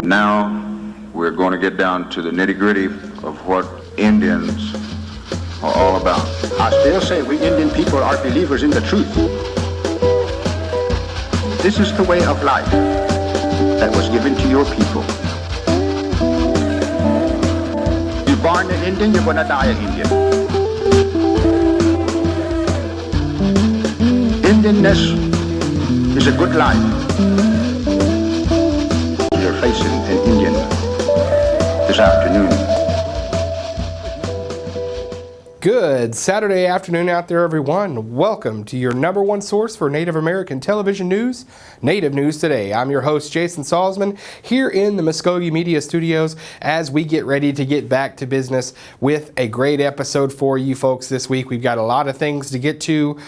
Now we're going to get down to the nitty-gritty of what Indians are all about. I still say we Indian people are believers in the truth. This is the way of life that was given to your people. You're born an Indian, you're going to die an Indian. Indianness is a good life. You're facing an Indian this afternoon. Good Saturday afternoon out there, everyone. Welcome to your number one source for Native American television news, Native News Today. I'm your host, Jason Salzman, here in the Muskogee Media Studios as we get ready to get back to business with a great episode for you folks this week. We've got a lot of things to get to.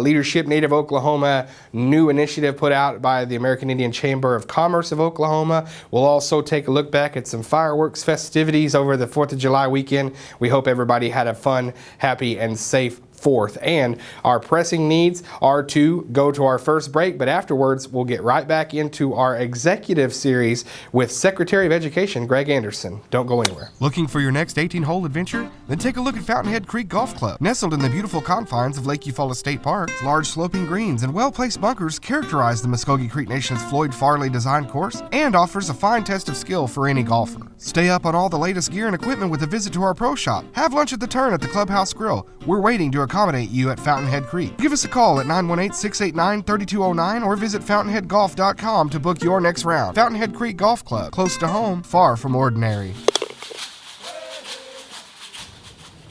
Leadership Native Oklahoma, new initiative put out by the American Indian Chamber of Commerce of Oklahoma. We'll also take a look back at some fireworks festivities over the 4th of July weekend. We hope everybody had a fun, happy, and safe 4th. And our pressing needs are to go to our first break, but afterwards we'll get right back into our executive series with Secretary of Education Greg Anderson. Don't go anywhere. Looking for your next 18-hole adventure? Then take a look at Fountainhead Creek Golf Club. Nestled in the beautiful confines of Lake Eufaula State Park, large sloping greens and well-placed bunkers characterize the Muskogee Creek Nation's Floyd Farley designed course and offers a fine test of skill for any golfer. Stay up on all the latest gear and equipment with a visit to our pro shop. Have lunch at the Turn at the Clubhouse Grill. We're waiting to accommodate you at Fountainhead Creek. Give us a call at 918-689-3209 or visit fountainheadgolf.com to book your next round. Fountainhead Creek Golf Club, close to home, far from ordinary.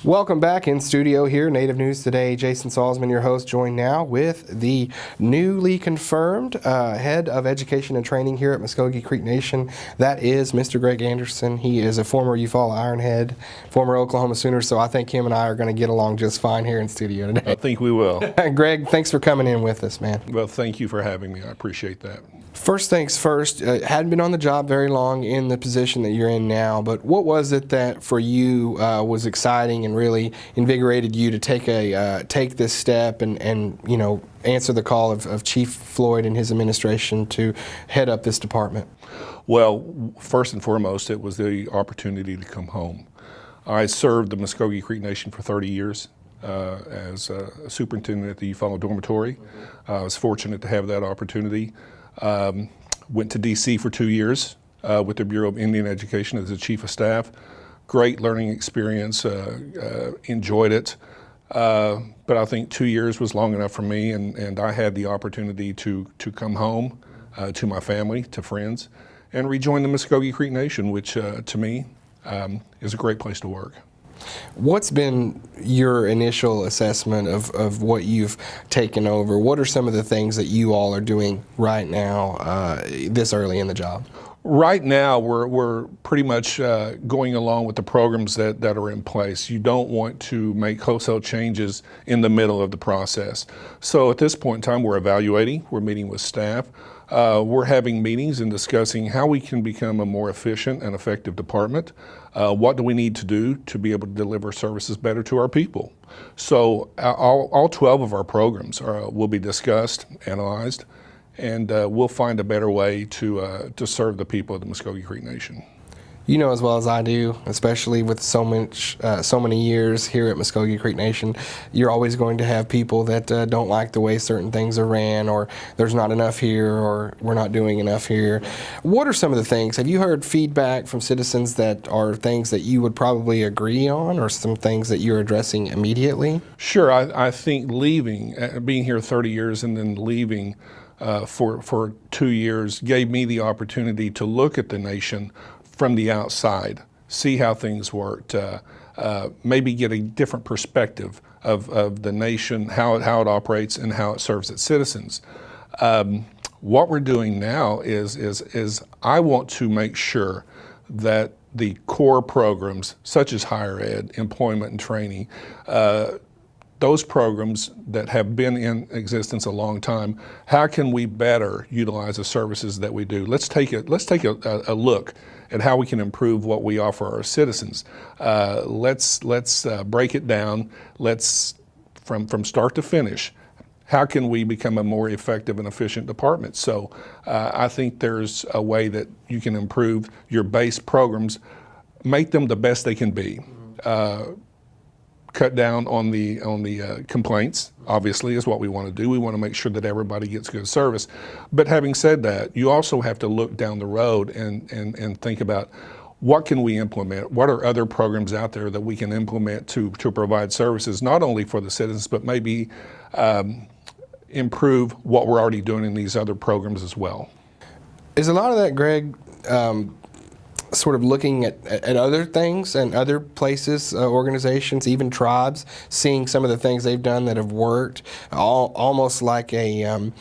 Welcome back in studio here, Native News Today. Jason Salzman, your host, joined now with the newly confirmed head of education and training here at Muskogee Creek Nation. That is Mr. Greg Anderson. He is a former Eufaula Ironhead, former Oklahoma Sooner, so I think him and I are going to get along just fine here in studio today. I think we will. Greg, thanks for coming in with us, man. Well, thank you for having me. I appreciate that. First things first, hadn't been on the job very long in the position that you're in now, but what was it that for you was exciting and really invigorated you to take this step and you know, answer the call of Chief Floyd and his administration to head up this department? Well, first and foremost, it was the opportunity to come home. I served the Muskogee Creek Nation for 30 years as a superintendent at the Eufaula Dormitory. I was fortunate to have that opportunity. Went to D.C. for 2 years with the Bureau of Indian Education as the Chief of Staff. Great learning experience, enjoyed it. But I think 2 years was long enough for me, and I had the opportunity to come home to my family, to friends, and rejoin the Muskogee Creek Nation, which to me is a great place to work. What's been your initial assessment of what you've taken over? What are some of the things that you all are doing right now this early in the job? Right now, we're pretty much going along with the programs that are in place. You don't want to make wholesale changes in the middle of the process. So at this point in time, we're evaluating, we're meeting with staff, we're having meetings and discussing how we can become a more efficient and effective department. What do we need to do to be able to deliver services better to our people? So all 12 of our programs will be discussed, analyzed, and we'll find a better way to serve the people of the Muskogee Creek Nation. You know as well as I do, especially with so many years here at Muskogee Creek Nation, you're always going to have people that don't like the way certain things are ran, or there's not enough here, or we're not doing enough here. What are some of the things? Have you heard feedback from citizens that are things that you would probably agree on, or some things that you're addressing immediately? Sure. I think leaving, being here 30 years and then leaving for 2 years gave me the opportunity to look at the nation from the outside, see how things worked, maybe get a different perspective of the nation, how it operates, and how it serves its citizens. What we're doing now is I want to make sure that the core programs, such as higher ed, employment and training, those programs that have been in existence a long time, how can we better utilize the services that we do? Let's take a look at how we can improve what we offer our citizens. Let's break it down. Let's from start to finish. How can we become a more effective and efficient department? So I think there's a way that you can improve your base programs, make them the best they can be. Cut down on the complaints, obviously, is what we want to do. We want to make sure that everybody gets good service. But having said that, you also have to look down the road and think about what can we implement? What are other programs out there that we can implement to provide services, not only for the citizens, but maybe improve what we're already doing in these other programs as well. Is a lot of that, Greg, sort of looking at other things and other places, organizations, even tribes, seeing some of the things they've done that have worked, almost like a,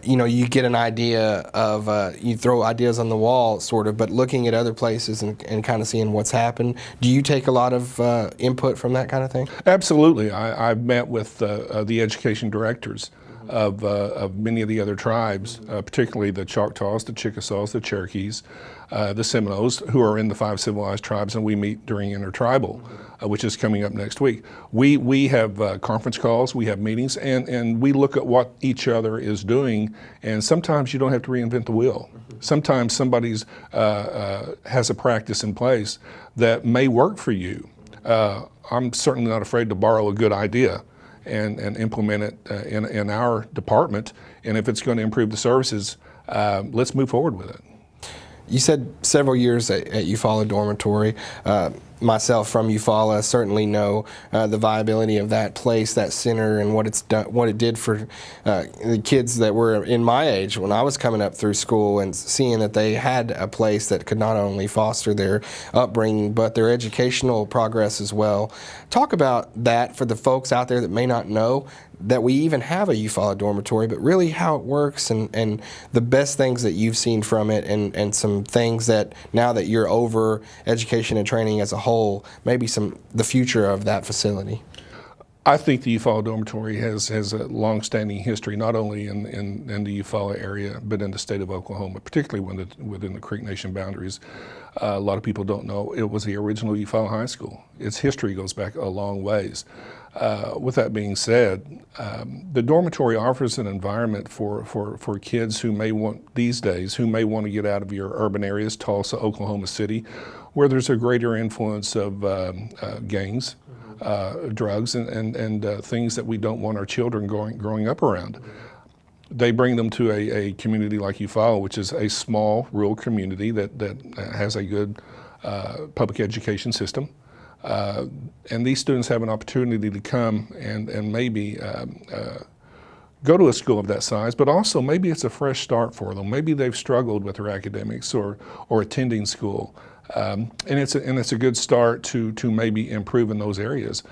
you get an idea of, you throw ideas on the wall, sort of, but looking at other places and kind of seeing what's happened. Do you take a lot of input from that kind of thing? Absolutely. I've met with the education directors of many of the other tribes, particularly the Choctaws, the Chickasaws, the Cherokees, the Seminoles, who are in the 5 civilized tribes, and we meet during intertribal, which is coming up next week. We have conference calls, we have meetings, and we look at what each other is doing, and sometimes you don't have to reinvent the wheel. Sometimes somebody's has a practice in place that may work for you. I'm certainly not afraid to borrow a good idea and implement it in our department. And if it's going to improve the services, let's move forward with it. You said several years at Eufaula Dormitory. Myself from Eufaula certainly know the viability of that place, that center, and what it's done, what it did for the kids that were in my age when I was coming up through school, and seeing that they had a place that could not only foster their upbringing but their educational progress as well. Talk about that for the folks out there that may not know that we even have a Eufaula Dormitory, but really how it works and the best things that you've seen from it, and some things that now that you're over education and training as a whole, maybe the future of that facility. I think the Eufaula Dormitory has a long-standing history, not only in the Eufaula area, but in the state of Oklahoma, particularly within the Creek Nation boundaries. A lot of people don't know it was the original Eufaula High School. Its history goes back a long ways. With that being said, the dormitory offers an environment for kids who may want, these days, who may want to get out of your urban areas, Tulsa, Oklahoma City, where there's a greater influence of gangs, drugs, and things that we don't want our children growing up around. They bring them to a community like Eufaula, which is a small rural community that has a good public education system. And these students have an opportunity to come and maybe go to a school of that size, but also maybe it's a fresh start for them. Maybe they've struggled with their academics or attending school. And it's a good start to maybe improve in those areas.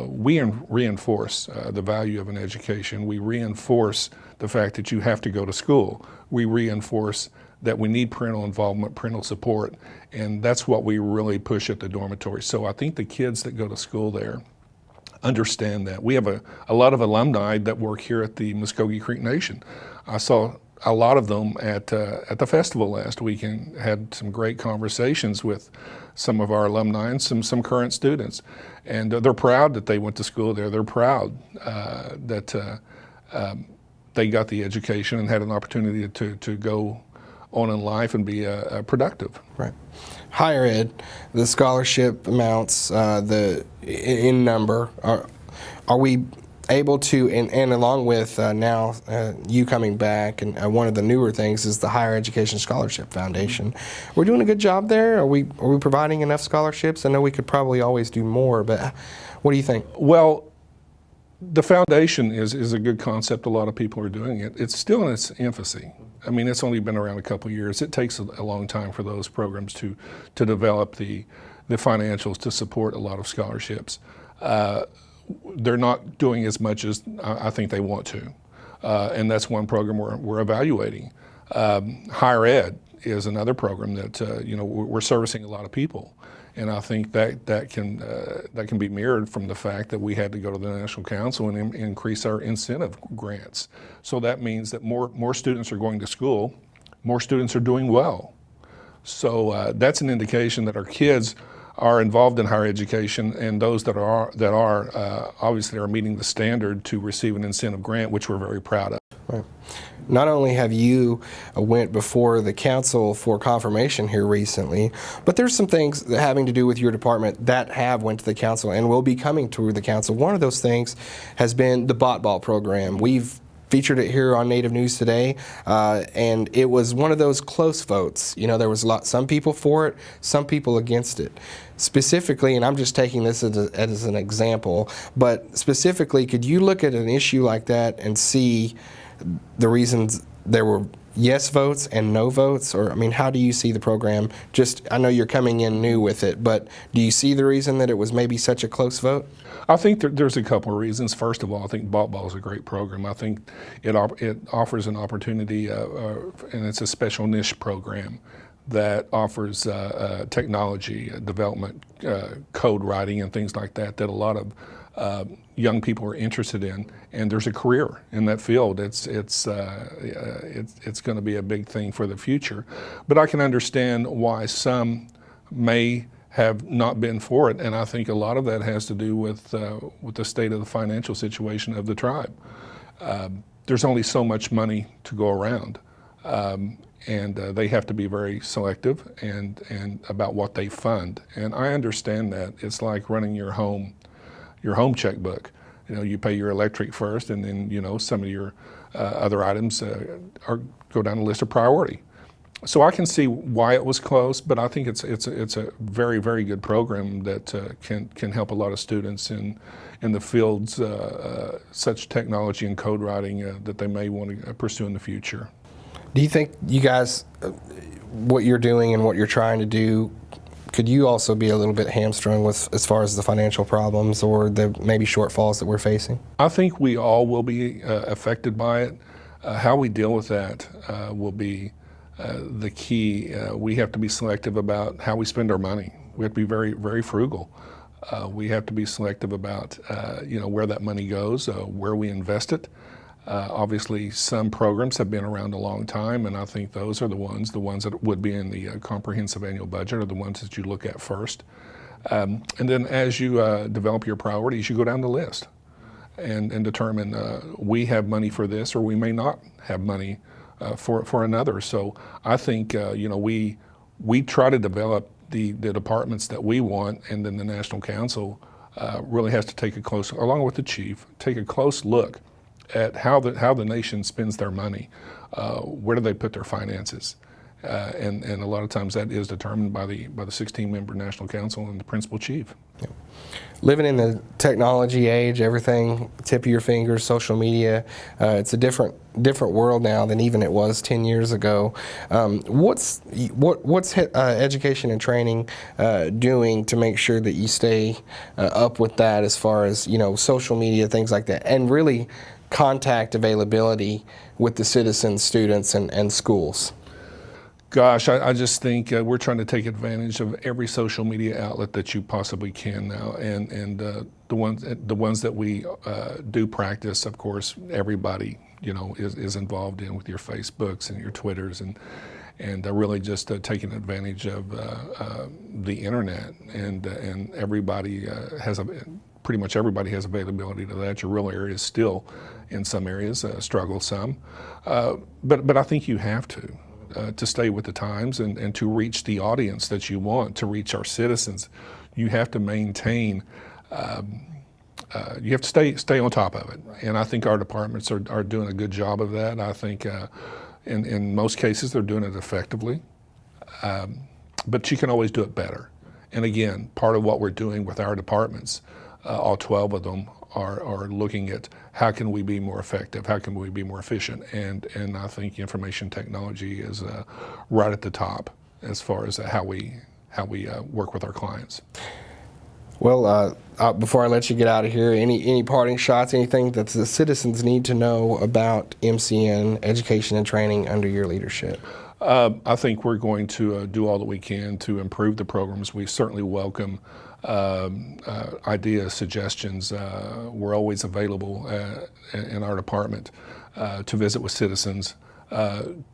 We reinforce the value of an education. We reinforce the fact that you have to go to school. We reinforce that we need parental involvement, parental support, and that's what we really push at the dormitory. So I think the kids that go to school there understand that. We have a lot of alumni that work here at the Muskogee Creek Nation. I saw a lot of them at the festival last week and had some great conversations with some of our alumni and some current students. And they're proud that they went to school there. They're proud that they got the education and had an opportunity to go on in life and be productive. Right. Higher ed, the scholarship amounts, in number, are we able to, and along with now you coming back, and one of the newer things is the Higher Education Scholarship Foundation. We're doing a good job there? Are we providing enough scholarships? I know we could probably always do more, but what do you think? Well, the foundation is a good concept. A lot of people are doing it. It's still in its infancy. I mean, it's only been around a couple of years. It takes a long time for those programs to develop the financials to support a lot of scholarships. They're not doing as much as I think they want to. And that's one program we're evaluating. Higher ed is another program that we're servicing a lot of people. And I think that can be mirrored from the fact that we had to go to the National Council and increase our incentive grants. So that means that more students are going to school, more students are doing well. So that's an indication that our kids are involved in higher education, and those that are obviously are meeting the standard to receive an incentive grant, which we're very proud of. Right. Not only have you went before the council for confirmation here recently, but there's some things that having to do with your department that have went to the council and will be coming to the council. One of those things has been the Bot Ball program. We've featured it here on Native News Today, and it was one of those close votes. You know, there was some people for it, some people against it. Specifically, and I'm just taking this as an example, but specifically, could you look at an issue like that and see the reasons there were yes votes and no votes? Or, I mean, how do you see the program? I know you're coming in new with it, but do you see the reason that it was maybe such a close vote? I think there's a couple of reasons. First of all, I think Bot Ball is a great program. I think it offers an opportunity, and it's a special niche program that offers technology development, code writing, and things like that a lot of young people are interested in, and there's a career in that field. It's going to be a big thing for the future. But I can understand why some may have not been for it, and I think a lot of that has to do with the state of the financial situation of the tribe. There's only so much money to go around, and they have to be very selective and about what they fund. And I understand that. It's like running your home checkbook. You know, you pay your electric first, and then, you know, some of your other items go down the list of priority. So I can see why it was close, but I think it's a very, very good program that can help a lot of students in the fields such technology and code writing that they may want to pursue in the future. Do you think you guys, what you're doing and what you're trying to do, could you also be a little bit hamstrung with as far as the financial problems or the maybe shortfalls that we're facing? I think we all will be affected by it. How we deal with that will be the key. We have to be selective about how we spend our money. We have to be very, very frugal. We have to be selective about where that money goes, where we invest it. Obviously, some programs have been around a long time, and I think those are the ones that would be in the comprehensive annual budget are the ones that you look at first. And then as you develop your priorities, you go down the list and determine we have money for this, or we may not have money for another. So I think we try to develop the departments that we want, and then the National Council really has to take a close, along with the chief, take a close look at how the nation spends their money. Where do they put their finances? And a lot of times that is determined by the 16-member National Council and the principal chief. Yeah. Living in the technology age, everything tip of your fingers, social media, it's a different world now than even it was 10 years ago. What's education and training doing to make sure that you stay up with that as far as social media, things like that, and really contact availability with the citizens, students, and schools? Gosh, I just think we're trying to take advantage of every social media outlet that you possibly can now, and the ones that we do practice, of course, everybody is involved in, with your Facebooks and your Twitters, and really just taking advantage of the internet, and everybody pretty much everybody has availability to that. Your rural areas still, in some areas, struggle some, but I think you have to stay with the times and to reach the audience that you want, to reach our citizens. You have to maintain, you have to stay on top of it. Right. And I think our departments are doing a good job of that. I think in most cases they're doing it effectively, but you can always do it better. And again, part of what we're doing with our departments, all 12 of them, are looking at how can we be more effective, how can we be more efficient, and I think information technology is right at the top as far as how we work with our clients. Well, before I let you get out of here, any parting shots, anything that the citizens need to know about MCN education and training under your leadership? I think we're going to do all that we can to improve the programs. We certainly welcome ideas, suggestions. We're always available in our department to visit with citizens, to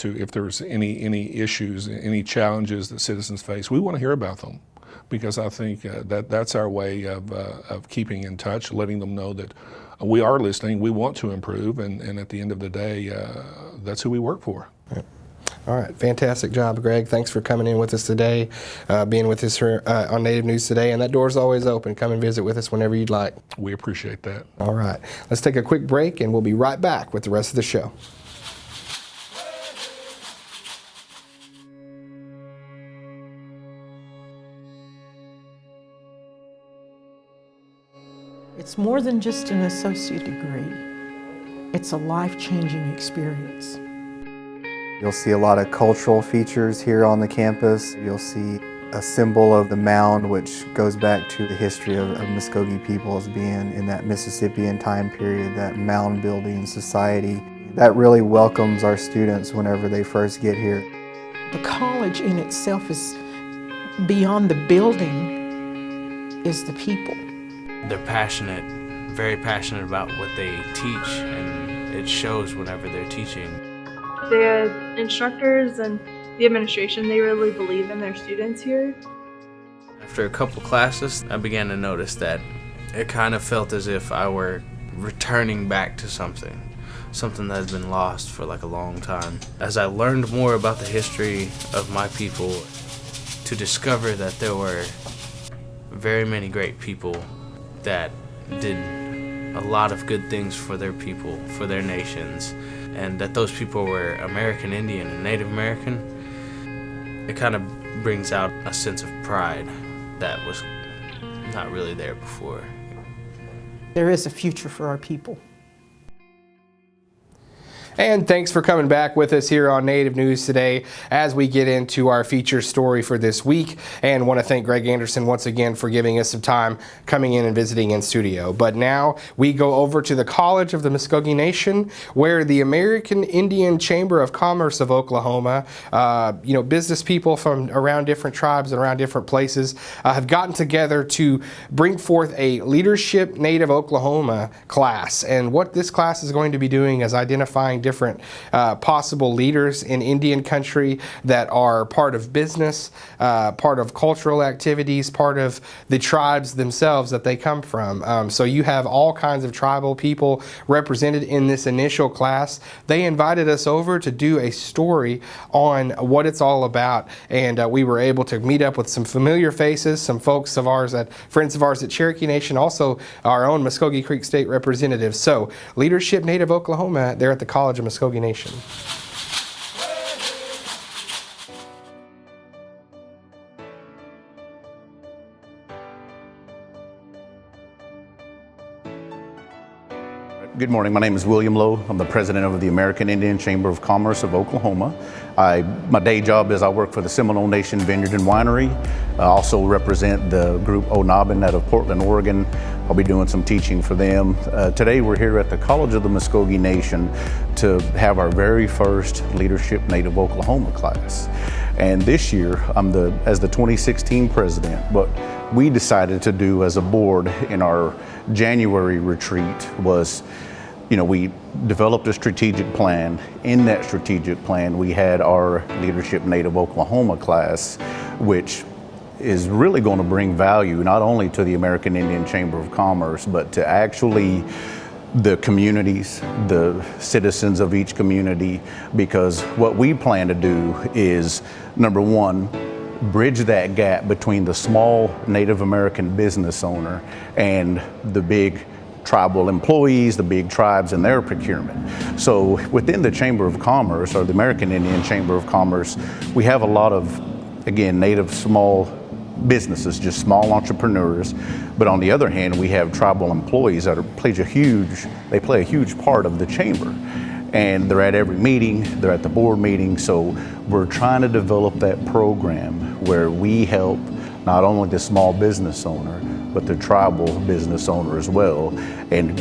if there's any issues, any challenges that citizens face. We want to hear about them. because I think that's our way of keeping in touch, letting them know that we are listening, we want to improve, and at the end of the day, that's who we work for. All right, fantastic job, Greg. Thanks for coming in with us today, being with us here on Native News Today, and that door's always open. Come and visit with us whenever you'd like. We appreciate that. All right, let's take a quick break, and we'll be right back with the rest of the show. It's more than just an associate degree. It's a life-changing experience. You'll see a lot of cultural features here on the campus. You'll see a symbol of the mound, which goes back to the history of Muskogee people as being in that Mississippian time period, that mound building society. That really welcomes our students whenever they first get here. The college in itself is beyond the building, is the people. They're passionate, very passionate about what they teach, and it shows whenever they're teaching. The instructors and the administration, they really believe in their students here. After a couple classes, I began to notice that it kind of felt as if I were returning back to something that has been lost for like a long time. As I learned more about the history of my people, to discover that there were very many great people that did a lot of good things for their people, for their nations, and that those people were American Indian and Native American, it kind of brings out a sense of pride that was not really there before. There is a future for our people. And thanks for coming back with us here on Native News Today as we get into our feature story for this week. And want to thank Greg Anderson once again for giving us some time coming in and visiting in studio. But now we go over to the College of the Muskogee Nation, where the American Indian Chamber of Commerce of Oklahoma, business people from around different tribes and around different places have gotten together to bring forth a Leadership Native Oklahoma class. And what this class is going to be doing is identifying different possible leaders in Indian country that are part of business, part of cultural activities, part of the tribes themselves that they come from. So you have all kinds of tribal people represented in this initial class. They invited us over to do a story on what it's all about, and we were able to meet up with some familiar faces, some folks of ours, friends of ours at Cherokee Nation, also our own Muskogee Creek State representatives. So Leadership Native Oklahoma, they're at the College of Muskogee Nation. Good morning. My name is William Lowe. I'm the president of the American Indian Chamber of Commerce of Oklahoma. My day job is I work for the Seminole Nation Vineyard and Winery. I also represent the group Onabin out of Portland, Oregon. I'll be doing some teaching for them. Today we're here at the College of the Muskogee Nation to have our very first Leadership Native Oklahoma class. And this year I'm as the 2016 president. What we decided to do as a board in our January retreat was, we developed a strategic plan. In that strategic plan, we had our Leadership Native Oklahoma class, which is really going to bring value not only to the American Indian Chamber of Commerce, but to actually the communities, the citizens of each community, because what we plan to do is, number one, bridge that gap between the small Native American business owner and the big tribal employees, the big tribes and their procurement. So within the Chamber of Commerce, or the American Indian Chamber of Commerce, we have a lot of, again, Native small businesses, just small entrepreneurs. But on the other hand, we have tribal employees that play a huge part of the chamber. And they're at every meeting, they're at the board meeting. So we're trying to develop that program where we help not only the small business owner, but the tribal business owner as well. And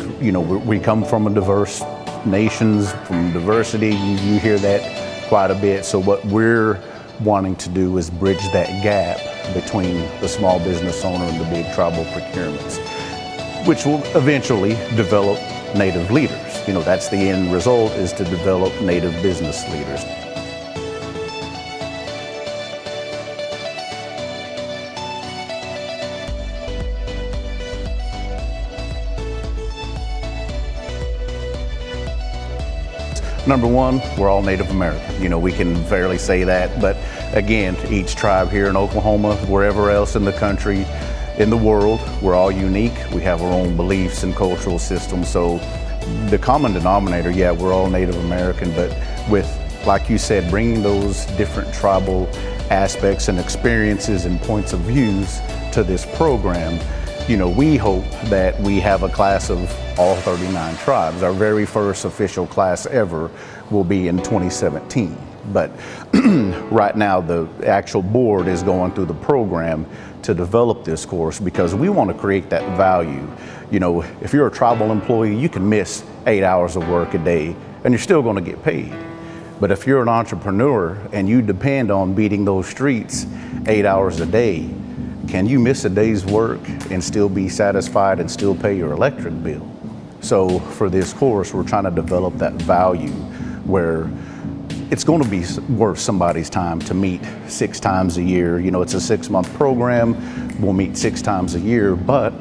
we come from a diverse nations, from diversity, you hear that quite a bit. So what we're wanting to do is bridge that gap between the small business owner and the big tribal procurements, which will eventually develop Native leaders. That's the end result, is to develop Native business leaders. Number one, we're all Native American. You know, we can fairly say that, but again, each tribe here in Oklahoma, wherever else in the country, in the world, we're all unique. We have our own beliefs and cultural systems. So the common denominator, yeah, we're all Native American, but with, like you said, bringing those different tribal aspects and experiences and points of views to this program, you know, we hope that we have a class of all 39 tribes. Our very first official class ever will be in 2017. But right now, the actual board is going through the program to develop this course because we want to create that value. You know, if you're a tribal employee, you can miss 8 hours of work a day and you're still going to get paid. But if you're an entrepreneur and you depend on beating those streets 8 hours a day, can you miss a day's work and still be satisfied and still pay your electric bill? So for this course, we're trying to develop that value where it's going to be worth somebody's time to meet 6 times a year. You know, it's a 6-month program. We'll meet 6 times a year, but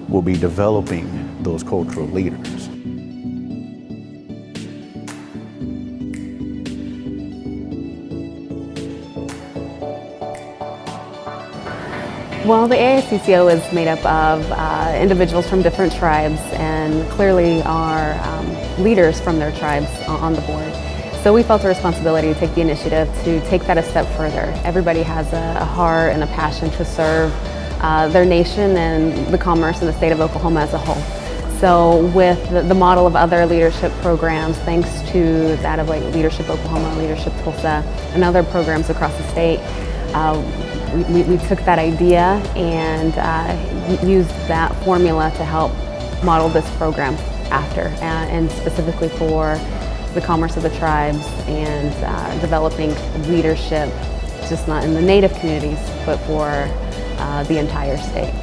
we'll be developing those cultural leaders. Well, the AICCO is made up of individuals from different tribes and clearly are leaders from their tribes on the board. So we felt a responsibility to take the initiative to take that a step further. Everybody has a heart and a passion to serve their nation and the commerce in the state of Oklahoma as a whole. So with the model of other leadership programs, thanks to that of like Leadership Oklahoma, Leadership Tulsa, and other programs across the state, we took that idea and used that formula to help model this program after, and specifically for the commerce of the tribes and developing leadership, just not in the Native communities, but for the entire state.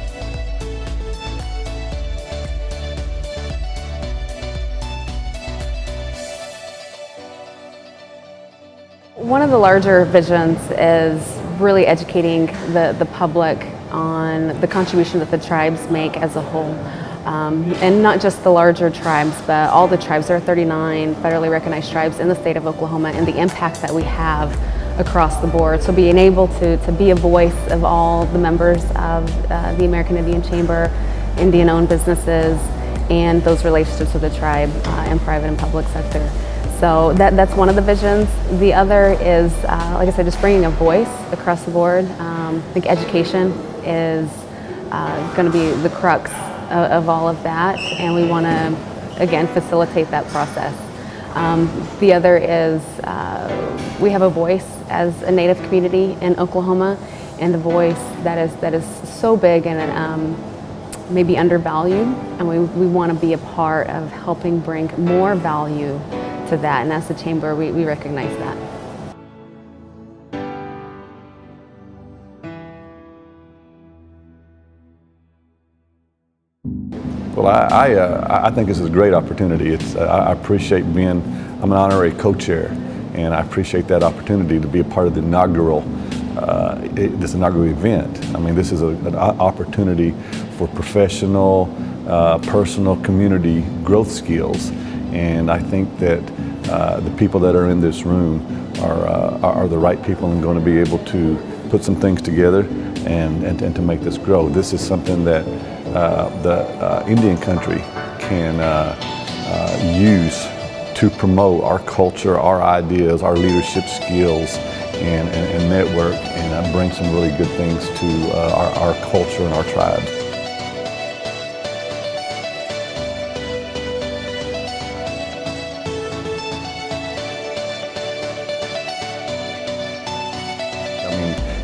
One of the larger visions is really educating the public on the contribution that the tribes make as a whole. And not just the larger tribes, but all the tribes. There are 39 federally recognized tribes in the state of Oklahoma and the impact that we have across the board. So being able to be a voice of all the members of the American Indian Chamber, Indian-owned businesses, and those relationships with the tribe and private and public sector. So that's one of the visions. The other is, like I said, just bringing a voice across the board. I think education is going to be the crux of all of that, and we want to, again, facilitate that process. The other is we have a voice as a Native community in Oklahoma, and a voice that is so big and maybe undervalued, and we want to be a part of helping bring more value to that, and as the Chamber, we recognize that. Well, I think this is a great opportunity. I appreciate I'm an honorary co-chair, and I appreciate that opportunity to be a part of the this inaugural event. I mean, this is an opportunity for professional, personal, community growth skills, and I think that the people that are in this room are the right people and going to be able to put some things together and to make this grow. This is something that the Indian country can use to promote our culture, our ideas, our leadership skills, and network, and bring some really good things to our culture and our tribes.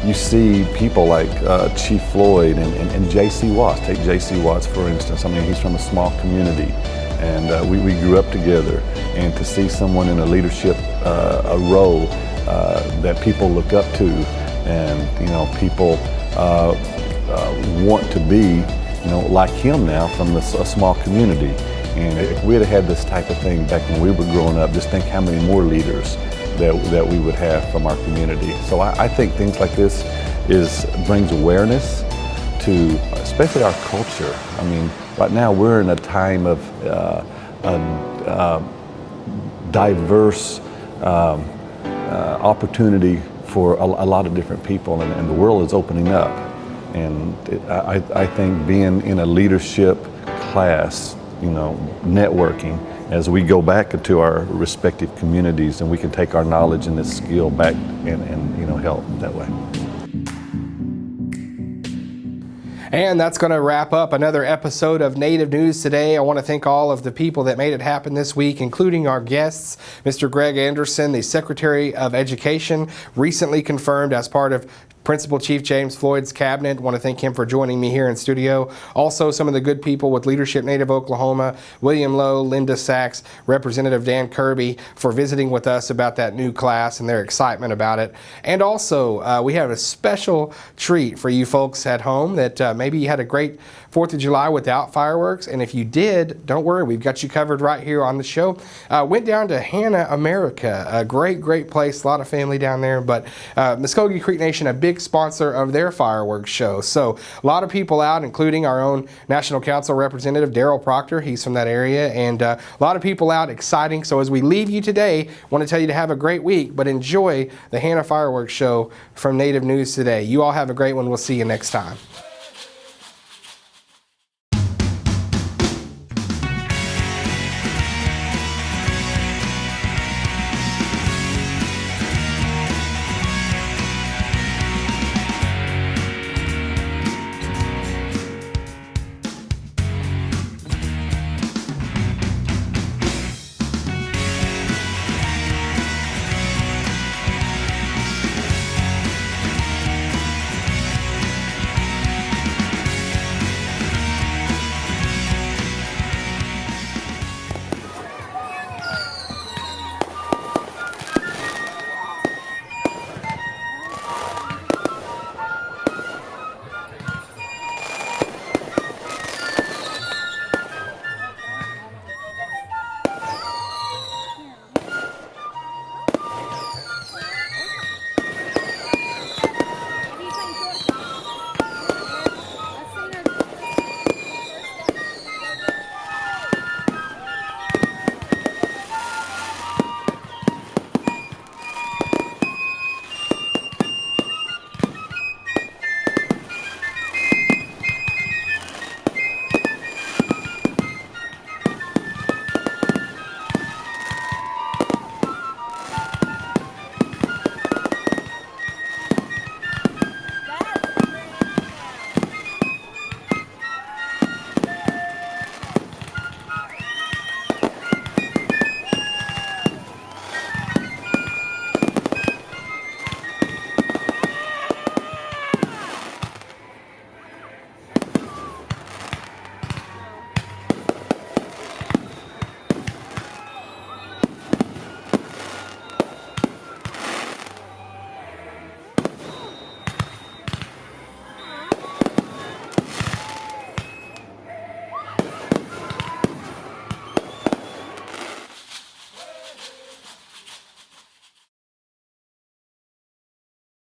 You see people like Chief Floyd and J.C. Watts. Take J.C. Watts, for instance. I mean, he's from a small community, and we grew up together. And to see someone in a leadership role that people look up to, and people want to be, like him now from a small community. And if we'd have had this type of thing back when we were growing up, just think how many more leaders that we would have from our community. So I think things like this brings awareness to especially our culture. I mean, right now we're in a time of diverse opportunity for a lot of different people, and the world is opening up. And I think being in a leadership class, networking, as we go back into our respective communities, and we can take our knowledge and this skill back and help that way. And that's going to wrap up another episode of Native News Today. I want to thank all of the people that made it happen this week, including our guests, Mr. Greg Anderson, the Secretary of Education, recently confirmed as part of Principal Chief James Floyd's cabinet. I want to thank him for joining me here in studio. Also, some of the good people with Leadership Native Oklahoma, William Lowe, Linda Sachs, Representative Dan Kirby, for visiting with us about that new class and their excitement about it. And also, we have a special treat for you folks at home that maybe you had a great 4th of July without fireworks. And if you did, don't worry, we've got you covered right here on the show. Went down to Hannah America, a great place, a lot of family down there. But Muskogee Creek Nation, a big sponsor of their fireworks show. So a lot of people out, including our own National Council Representative Daryl Proctor. He's from that area, and a lot of people out, exciting. So as we leave you today, I want to tell you to have a great week, but enjoy the Hannah Fireworks Show from Native News Today. You all have a great one. We'll see you next time.